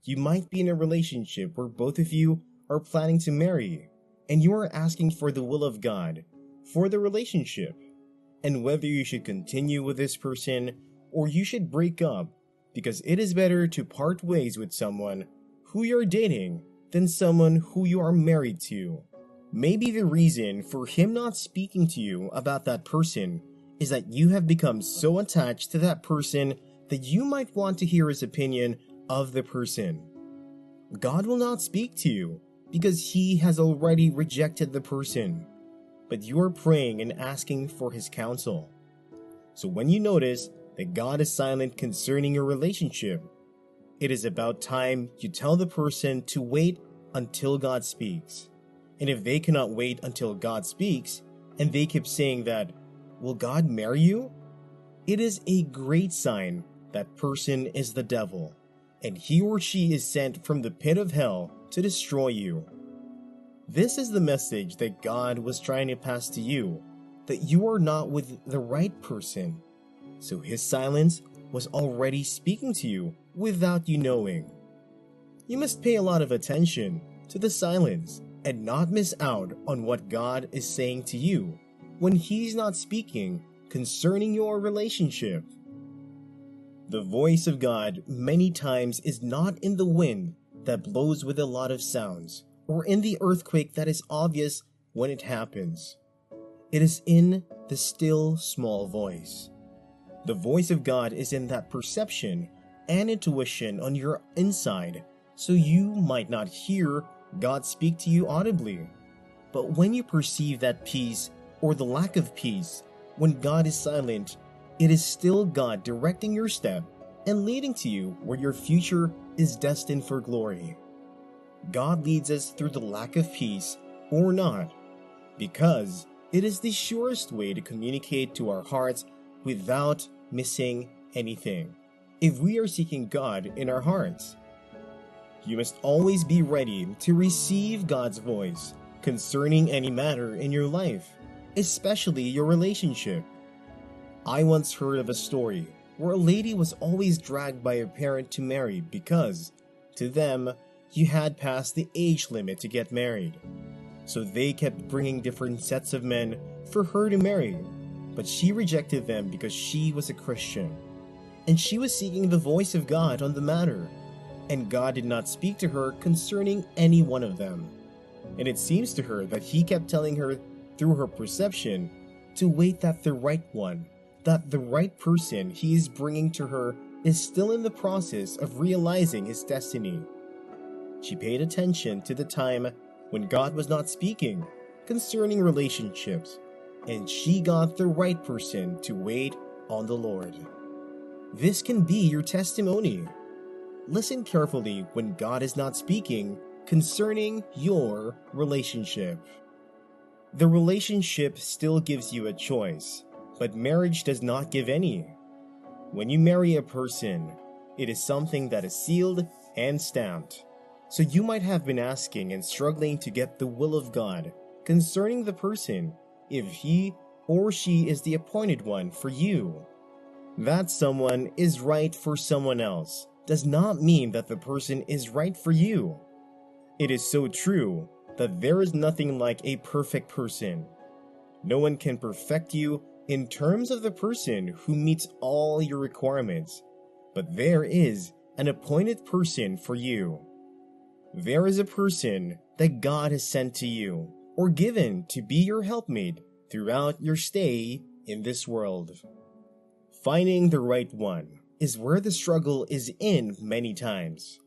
You might be in a relationship where both of you are planning to marry, and you are asking for the will of God for the relationship, and whether you should continue with this person or you should break up, because it is better to part ways with someone who you're dating than someone who you are married to. Maybe the reason for him not speaking to you about that person is that you have become so attached to that person that you might want to hear his opinion of the person. God will not speak to you because he has already rejected the person, but you are praying and asking for his counsel. So when you notice that God is silent concerning your relationship, it is about time you tell the person to wait until God speaks. And if they cannot wait until God speaks, and they keep saying that, "Will God marry you?" it is a great sign that person is the devil, and he or she is sent from the pit of hell to destroy you. This is the message that God was trying to pass to you, that you are not with the right person. So his silence was already speaking to you without you knowing. You must pay a lot of attention to the silence and not miss out on what God is saying to you when he's not speaking concerning your relationship. The voice of God many times is not in the wind that blows with a lot of sounds, or in the earthquake that is obvious when it happens. It is in the still small voice. The voice of God is in that perception and intuition on your inside, so you might not hear God speak to you audibly. But when you perceive that peace or the lack of peace, when God is silent, it is still God directing your step and leading to you where your future is destined for glory. God leads us through the lack of peace or not, because it is the surest way to communicate to our hearts without missing anything, if we are seeking God in our hearts. You must always be ready to receive God's voice concerning any matter in your life, especially your relationship. I once heard of a story where a lady was always dragged by her parent to marry because, to them, you had passed the age limit to get married. So they kept bringing different sets of men for her to marry, but she rejected them because she was a Christian, and she was seeking the voice of God on the matter, and God did not speak to her concerning any one of them. And it seems to her that he kept telling her through her perception to wait, that the right one, that the right person he is bringing to her is still in the process of realizing his destiny. She paid attention to the time when God was not speaking concerning relationships, and she got the right person to wait on the Lord. This can be your testimony. Listen carefully when God is not speaking concerning your relationship. The relationship still gives you a choice, but marriage does not give any. When you marry a person, it is something that is sealed and stamped. So you might have been asking and struggling to get the will of God concerning the person, if he or she is the appointed one for you. That someone is right for someone else does not mean that the person is right for you. It is so true that there is nothing like a perfect person. No one can perfect you in terms of the person who meets all your requirements, but there is an appointed person for you. There is a person that God has sent to you, or given to be your helpmate throughout your stay in this world. Finding the right one is where the struggle is in many times.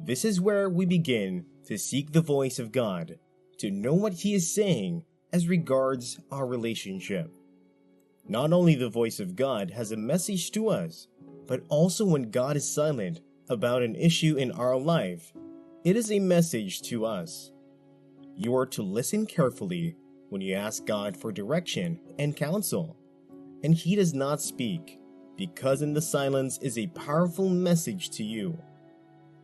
This is where we begin to seek the voice of God, to know what he is saying as regards our relationship. Not only the voice of God has a message to us, but also when God is silent about an issue in our life, it is a message to us. You are to listen carefully when you ask God for direction and counsel, and he does not speak, because in the silence is a powerful message to you.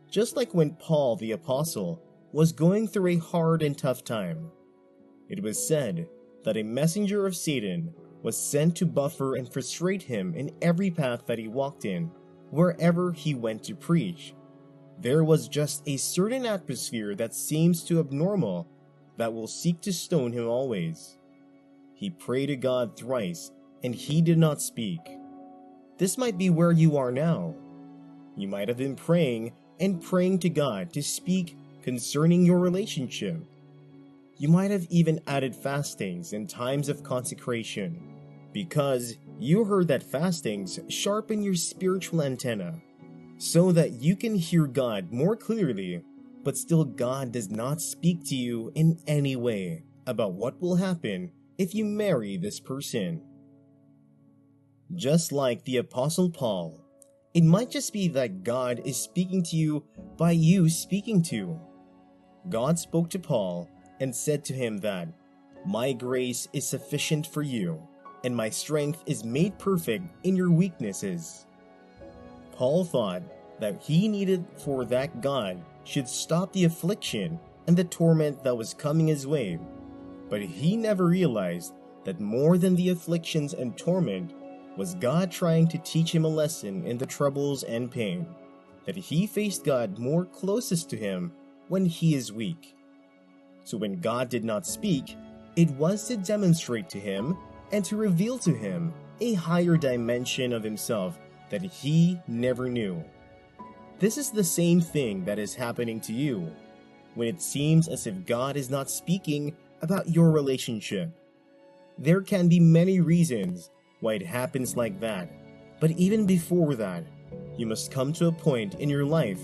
Just like when Paul the Apostle was going through a hard and tough time, it was said that a messenger of Satan was sent to buffer and frustrate him in every path that he walked in, wherever he went to preach. there was just a certain atmosphere that seems too abnormal that will seek to stone him always. He prayed to God thrice, and he did not speak. This might be where you are now. You might have been praying and praying to God to speak concerning your relationship. You might have even added fastings and times of consecration, because you heard that fastings sharpen your spiritual antenna, so that you can hear God more clearly, but still God does not speak to you in any way about what will happen if you marry this person. Just like the Apostle Paul, it might just be that God is speaking to you by you speaking to. God spoke to Paul and said to him that, "My grace is sufficient for you, and my strength is made perfect in your weaknesses." Paul thought that he needed for that God should stop the affliction and the torment that was coming his way, but he never realized that more than the afflictions and torment was God trying to teach him a lesson in the troubles and pain, that he faced God more closest to him when he is weak. So when God did not speak, it was to demonstrate to him and to reveal to him a higher dimension of himself that he never knew. This is the same thing that is happening to you when it seems as if God is not speaking about your relationship. There can be many reasons why it happens like that, but even before that, you must come to a point in your life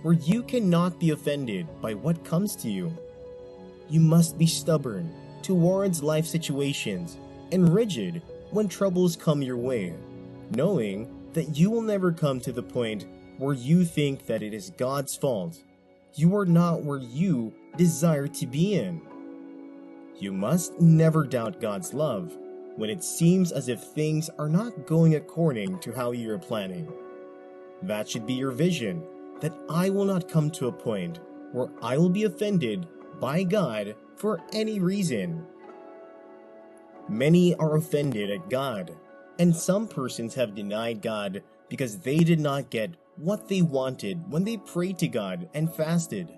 where you cannot be offended by what comes to you. You must be stubborn towards life situations and rigid when troubles come your way, knowing that you will never come to the point where you think that it is God's fault. You are not where you desire to be in. You must never doubt God's love when it seems as if things are not going according to how you are planning. That should be your vision, that I will not come to a point where I will be offended by God for any reason. Many are offended at God, and some persons have denied God because they did not get what they wanted when they prayed to God and fasted.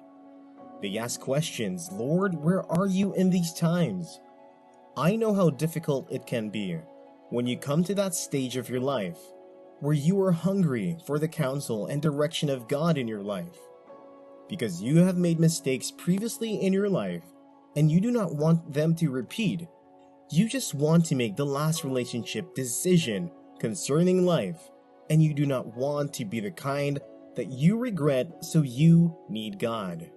They ask questions, "Lord, where are you in these times?" I know how difficult it can be when you come to that stage of your life where you are hungry for the counsel and direction of God in your life, because you have made mistakes previously in your life and you do not want them to repeat. You just want to make the last relationship decision concerning life, and you do not want to be the kind that you regret, so you need God.